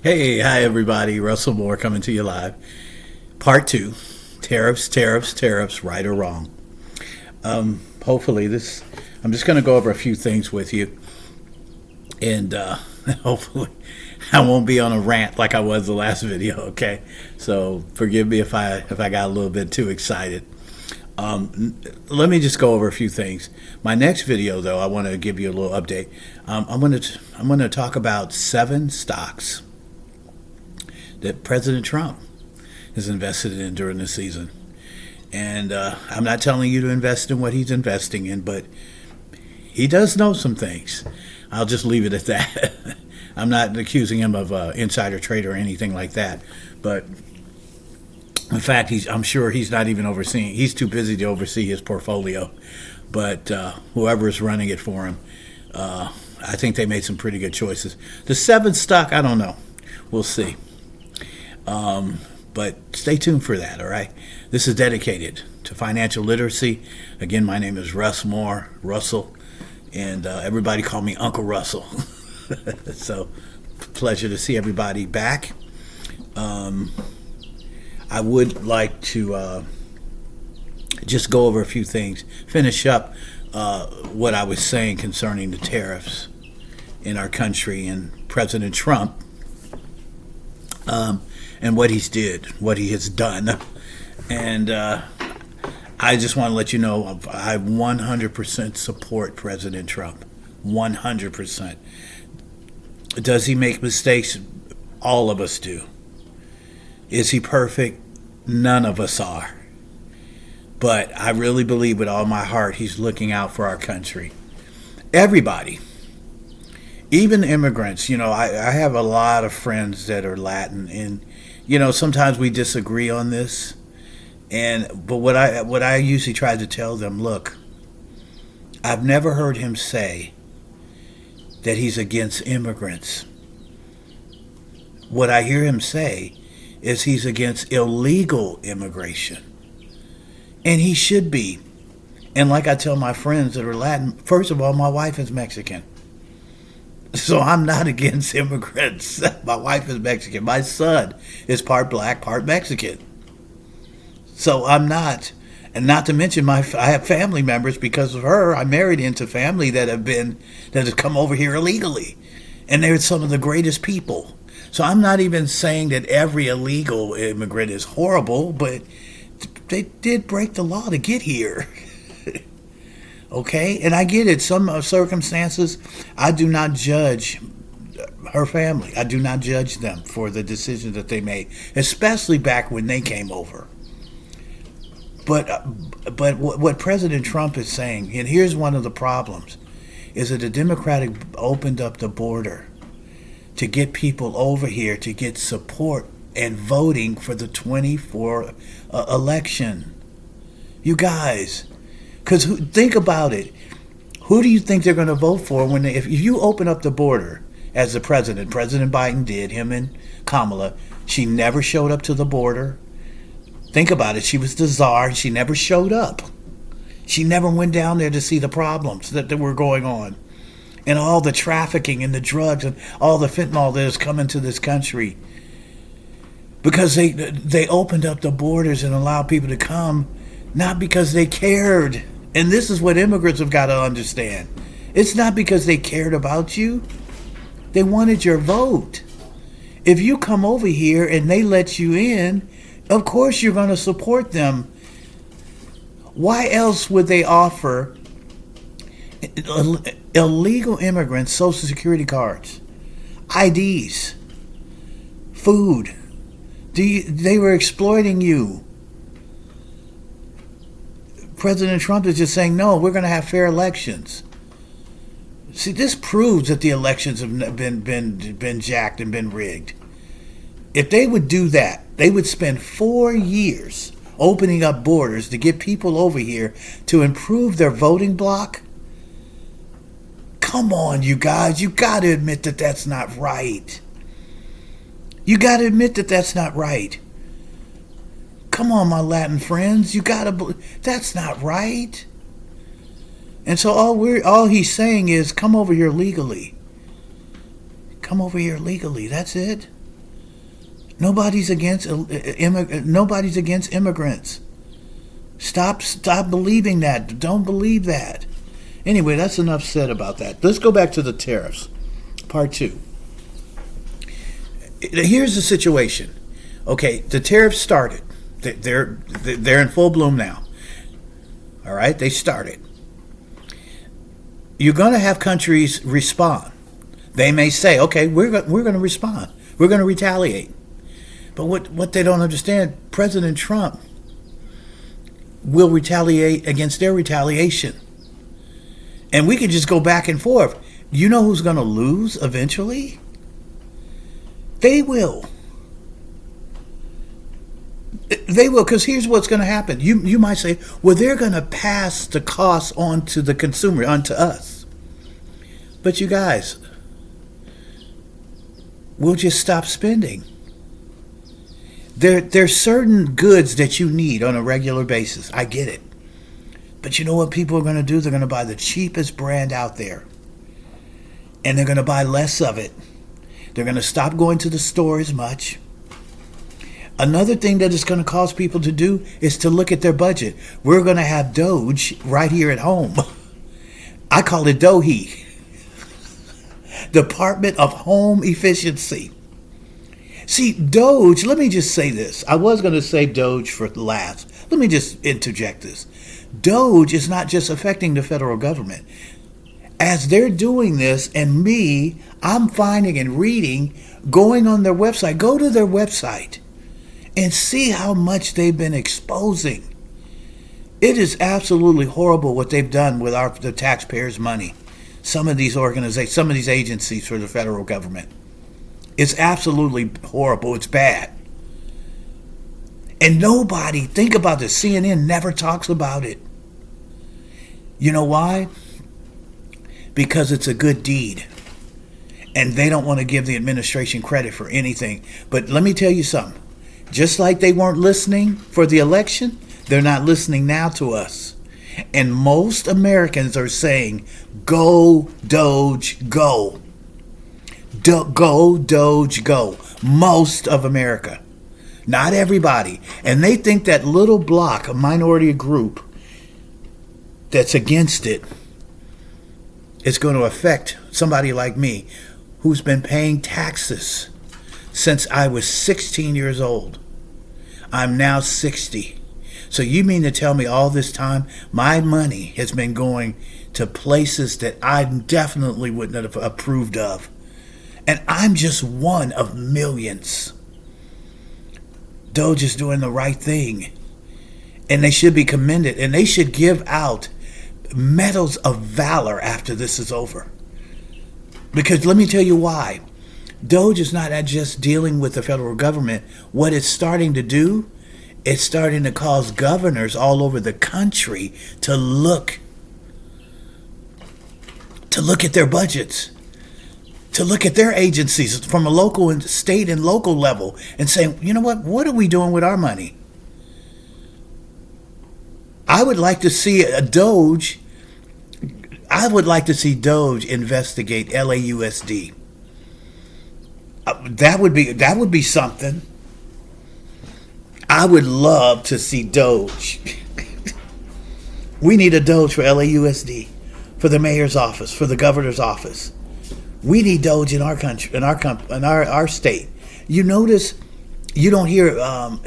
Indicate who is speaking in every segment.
Speaker 1: Hey, hi everybody. Russell Moore coming to you live. Part two: tariffs, tariffs, tariffs, right or wrong. Hopefully, I'm just going to go over a few things with you, and hopefully, I won't be on a rant like I was the last video. Okay, so forgive me if I got a little bit too excited. Let me just go over a few things. My next video, though, I want to give you a little update. I'm going to talk about 7 stocks that President Trump is invested in during the season. And I'm not telling you to invest in what he's investing in, but he does know some things. I'll just leave it at that. I'm not accusing him of insider trade or anything like that. But in fact, I'm sure he's not even overseeing. He's too busy to oversee his portfolio. But whoever is running it for him, I think they made some pretty good choices. The 7th stock, I don't know. We'll see. But stay tuned for that, all right? This is dedicated to financial literacy. Again, my name is Russell, and everybody call me Uncle Russell. So, pleasure to see everybody back. I would like to just go over a few things, finish up what I was saying concerning the tariffs in our country and President Trump. And what what he has done. And I just want to let you know I 100% support President Trump. 100%. Does he make mistakes? All of us do. Is he perfect? None of us are. But I really believe with all my heart he's looking out for our country. Everybody. Even immigrants. I have a lot of friends that are Latin, and sometimes we disagree on this, but what I usually try to tell them, look, I've never heard him say that he's against immigrants. What I hear him say is he's against illegal immigration, and he should be. And like I tell my friends that are Latin, first of all, my wife is Mexican. So I'm not against immigrants. My wife is Mexican. My son is part black, part Mexican. So I'm not. And not to mention I have family members because of her. I married into family that have come over here illegally. And they're some of the greatest people. So I'm not even saying that every illegal immigrant is horrible, but they did break the law to get here. Okay, and I get it. Some circumstances, I do not judge her family. I do not judge them for the decisions that they made, especially back when they came over. But what President Trump is saying, and here's one of the problems, is that the Democratic opened up the border to get people over here to get support and voting for the 24 election. You guys. Because think about it. Who do you think they're going to vote for if you open up the border as the president? President Biden did, him and Kamala. She never showed up to the border. Think about it. She was the czar, and she never showed up. She never went down there to see the problems that were going on. And all the trafficking and the drugs and all the fentanyl that has come into this country. Because they opened up the borders and allowed people to come, not because they cared. And this is what immigrants have got to understand. It's not because they cared about you. They wanted your vote. If you come over here and they let you in, of course you're going to support them. Why else would they offer illegal immigrants Social Security cards, IDs, food? They were exploiting you. President Trump is just saying, no, we're going to have fair elections. See, this proves that the elections have been jacked and been rigged. If they would do that, they would spend 4 years opening up borders to get people over here to improve their voting block. Come on, you guys. You got to admit that that's not right. You got to admit that that's not right. Come on, my Latin friends, that's not right. And so all he's saying is, come over here legally. Come over here legally. That's it. Nobody's against nobody's against immigrants. Stop believing that. Don't believe that. Anyway, that's enough said about that. Let's go back to the tariffs. Part 2. Here's the situation. Okay, the tariffs started. They're in full bloom now. All right, they started. You're going to have countries respond. They may say, okay, we're going to respond. We're going to retaliate. But what they don't understand, President Trump will retaliate against their retaliation. And we can just go back and forth. You know who's going to lose eventually? They will. They will, because here's what's going to happen. You might say, well, they're going to pass the cost on to the consumer, onto us. But you guys, we'll just stop spending. There's certain goods that you need on a regular basis. I get it. But you know what people are going to do? They're going to buy the cheapest brand out there. And they're going to buy less of it. They're going to stop going to the store as much. Another thing that it's going to cause people to do is to look at their budget. We're going to have DOGE right here at home. I call it DOHE. Department of Home Efficiency. See, DOGE, let me just say this. I was going to say DOGE for last. Let me just interject this. DOGE is not just affecting the federal government. As they're doing this, and I'm finding and reading, going on their website, go to their website and see how much they've been exposing. It is absolutely horrible what they've done with the taxpayers' money. Some of these organizations, some of these agencies for the federal government. It's absolutely horrible. It's bad. And nobody, think about this, CNN never talks about it. You know why? Because it's a good deed. And they don't want to give the administration credit for anything. But let me tell you something. Just like they weren't listening for the election, they're not listening now to us. And most Americans are saying, go, DOGE, go. Go, DOGE, go. Most of America. Not everybody. And they think that little block, a minority group that's against it, is going to affect somebody like me who's been paying taxes since I was 16 years old. I'm now 60. So you mean to tell me all this time my money has been going to places that I definitely wouldn't have approved of? And I'm just one of millions. DOGE is doing the right thing. And they should be commended. And they should give out medals of valor after this is over. Because let me tell you why. DOGE is not just dealing with the federal government. What it's starting to do, it's starting to cause governors all over the country to look at their budgets, to look at their agencies from a local and state and local level and say, you know what are we doing with our money? I would like to see DOGE investigate LAUSD. That would be something. I would love to see DOGE. We need a DOGE for LAUSD, for the mayor's office, for the governor's office. We need DOGE in our country, in our state. You notice you don't hear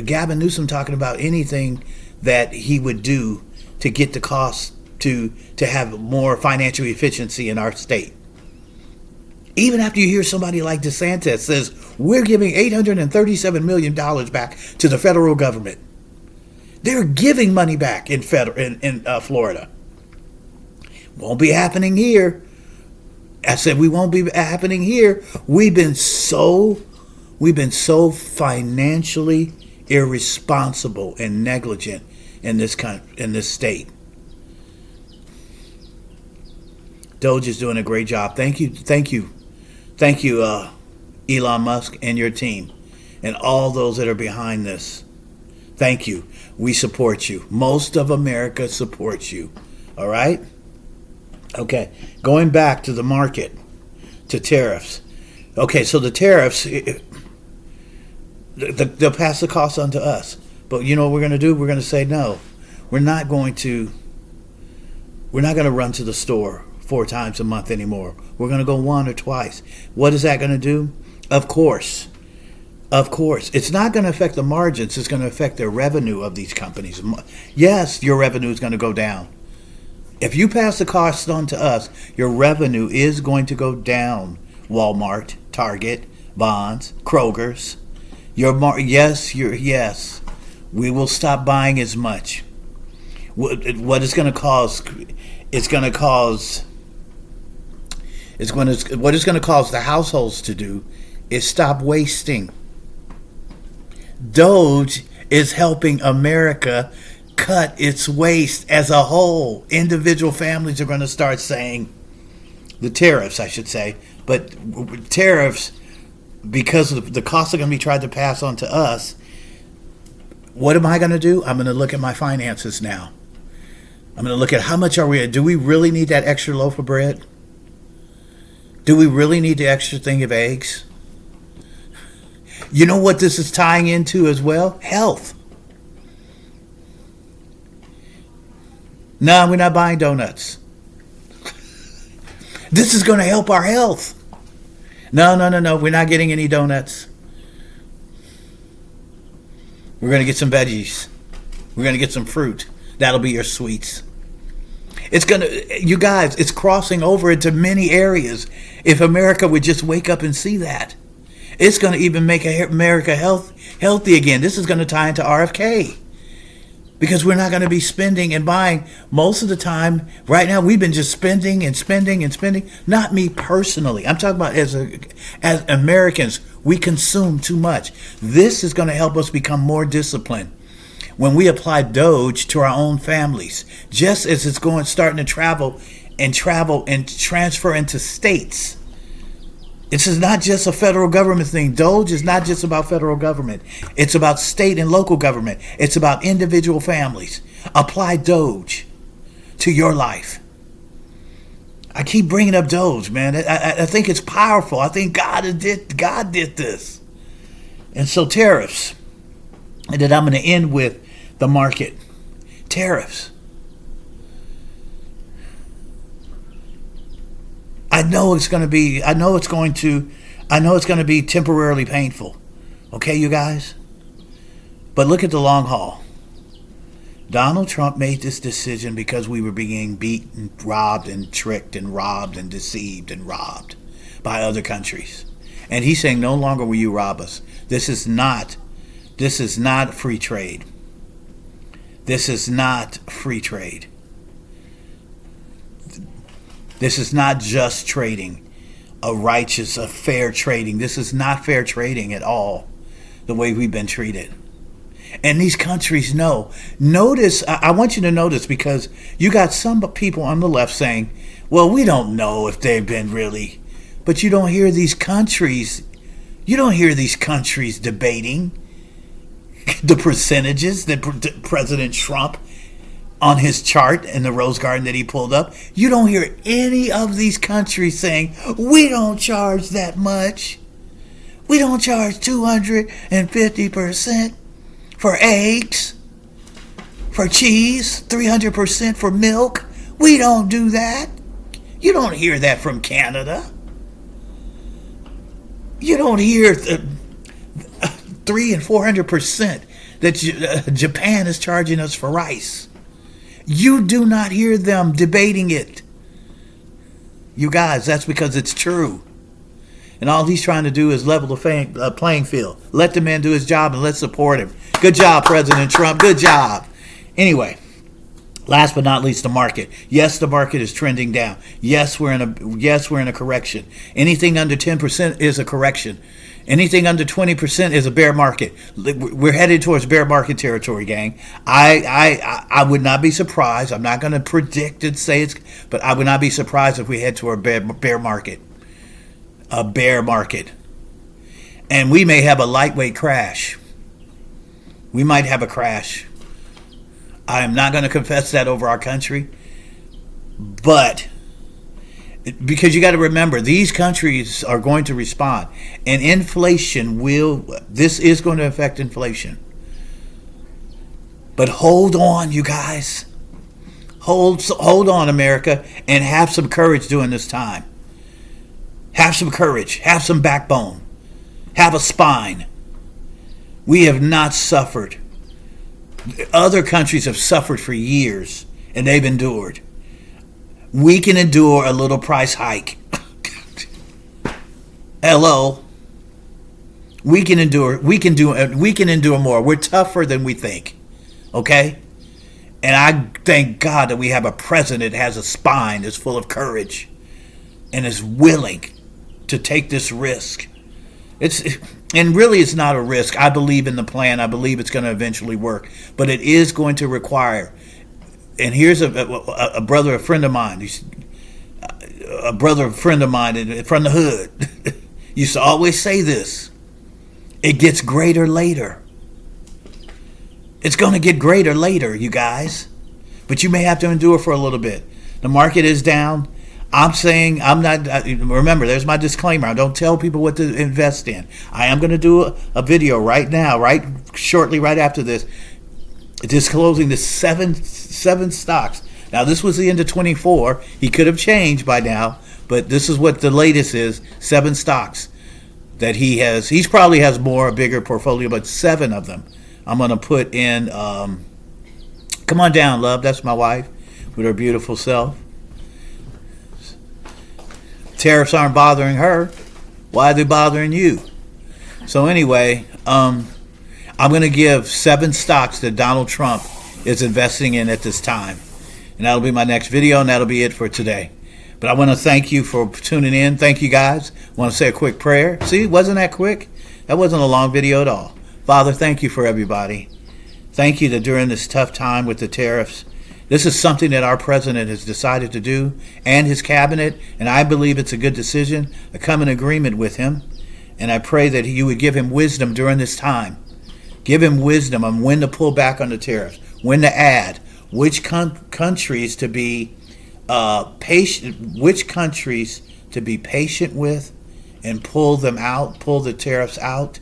Speaker 1: Gavin Newsom talking about anything that he would do to get the cost to have more financial efficiency in our state. Even after you hear somebody like DeSantis says, we're giving $837 million back to the federal government. They're giving money back in Florida. Won't be happening here. I said we won't be happening here. We've been so financially irresponsible and negligent in this state. DOGE is doing a great job. Thank you, Elon Musk and your team, and all those that are behind this. Thank you. We support you. Most of America supports you. All right? Okay. Going back to the market, to tariffs. Okay, so the tariffs, They'll pass the cost on to us. But you know what we're going to do? We're going to say no. We're not going to. We're not going to run to the store 4 times a month anymore. We're going to go 1 or twice. What is that going to do? Of course, it's not going to affect the margins. It's going to affect the revenue of these companies. Yes, your revenue is going to go down. If you pass the cost on to us, your revenue is going to go down. Walmart, Target, Bonds, Kroger's. Yes. We will stop buying as much. What it's going to cause? It's going to cause. What it's going to cause the households to do is stop wasting. DOGE is helping America cut its waste as a whole. Individual families are going to start saying, the tariffs, I should say, but tariffs, because of the costs are going to be tried to pass on to us. What am I going to do? I'm going to look at my finances now. I'm going to look at how much are we at. Do we really need that extra loaf of bread? Do we really need the extra thing of eggs? You know what this is tying into as well? Health. No, we're not buying donuts. This is going to help our health. No. We're not getting any donuts. We're going to get some veggies. We're going to get some fruit. That'll be your sweets. You guys, it's crossing over into many areas. If America would just wake up and see that. It's going to even make America healthy again. This is going to tie into RFK. Because we're not going to be spending and buying most of the time. Right now, we've been just spending and spending and spending. Not me personally. I'm talking about as Americans, we consume too much. This is going to help us become more disciplined when we apply DOGE to our own families. Just as it's starting to travel and transfer into states. This is not just a federal government thing. DOGE is not just about federal government. It's about state and local government. It's about individual families. Apply DOGE to your life. I keep bringing up DOGE, man. I think it's powerful. I think God did this. And so tariffs. And then I'm going to end with the market. Tariffs. I know it's going to be temporarily painful. Okay, you guys? But look at the long haul. Donald Trump made this decision because we were being beaten, robbed, and tricked, and robbed, and deceived, and robbed by other countries. And he's saying, no longer will you rob us. This is not free trade. This is not free trade. This is not just trading, a fair trading. This is not fair trading at all, the way we've been treated. And these countries know. Notice, I want you to notice, because you got some people on the left saying, well, we don't know if they've been really. But you don't hear these countries debating the percentages that President Trump on his chart in the Rose Garden that he pulled up. You don't hear any of these countries saying, we don't charge that much. We don't charge 250% for eggs, for cheese, 300% for milk. We don't do that. You don't hear that from Canada. You don't hear 300% and 400% that Japan is charging us for rice. You do not hear them debating it. You guys, that's because it's true. And all he's trying to do is level the playing field. Let the man do his job and let's support him. Good job, President Trump. Good job. Anyway, last but not least, the market. Yes, the market is trending down. Yes, we're in a correction. Anything under 10% is a correction. Anything under 20% is a bear market. We're headed towards bear market territory, gang. I would not be surprised. I'm not going to predict and say but I would not be surprised if we head to a bear market. A bear market. And we may have a lightweight crash. We might have a crash. I am not going to confess that over our country. But Because you got to remember, these countries are going to respond, and this is going to affect inflation. But hold on, you guys. Hold on, America, and have some courage during this time. Have some courage. Have some backbone. Have a spine. We have not suffered. Other countries have suffered for years, and they've endured. We can endure a little price hike. Hello. We can endure more. We're tougher than we think. Okay? And I thank God that we have a president that has a spine that's full of courage and is willing to take this risk. And really it's not a risk. I believe in the plan. I believe it's going to eventually work. But it is going to require, and here's a brother, a friend of mine from the hood used to always say this: it gets greater later. It's going to get greater later, you guys. But you may have to endure for a little bit. The market is down. I'm saying remember, there's my disclaimer. I don't tell people what to invest in. I am going to do a video right now, shortly right after this, disclosing the seven stocks. Now, this was the end of 24. He could have changed by now, but this is what the latest is: 7 stocks that he has. He probably has a bigger portfolio, but 7 of them I'm going to put in. Come on down, love. That's my wife with her beautiful self. Tariffs aren't bothering her. Why are they bothering you? So anyway, I'm going to give 7 stocks that Donald Trump is investing in at this time. And that'll be my next video, and that'll be it for today. But I want to thank you for tuning in. Thank you, guys. I want to say a quick prayer. See, wasn't that quick? That wasn't a long video at all. Father, thank you for everybody. Thank you that during this tough time with the tariffs, this is something that our president has decided to do, and his cabinet, and I believe it's a good decision. I come in agreement with him, and I pray that you would give him wisdom during this time. Give him wisdom on when to pull back on the tariffs, when to add, which countries to be patient, which countries to be patient with, and pull the tariffs out.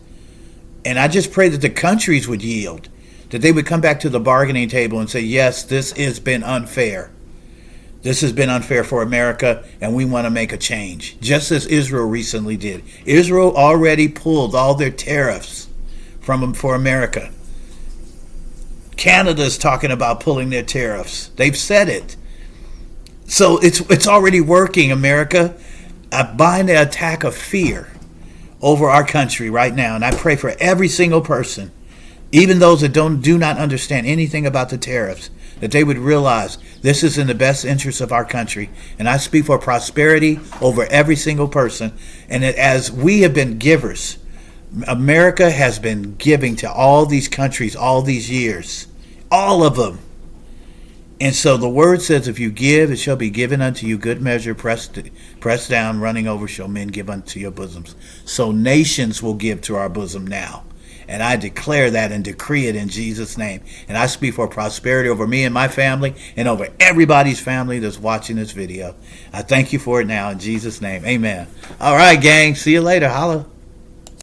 Speaker 1: And I just pray that the countries would yield, that they would come back to the bargaining table and say, yes, this has been unfair. This has been unfair for America, and we want to make a change, just as Israel recently did. Israel already pulled all their tariffs for America. Canada is talking about pulling their tariffs. They've said it. So it's already working, America. I bind the attack of fear over our country right now, and I pray for every single person, even those that do not understand anything about the tariffs, that they would realize this is in the best interest of our country. And I speak for prosperity over every single person. And that as we have been givers, America has been giving to all these countries all these years, all of them. And so the word says, if you give, it shall be given unto you, good measure, pressed down, running over, shall men give unto your bosoms. So nations will give to our bosom now. And I declare that and decree it in Jesus' name. And I speak for prosperity over me and my family and over everybody's family that's watching this video. I thank you for it now in Jesus' name. Amen. All right, gang. See you later. Holla.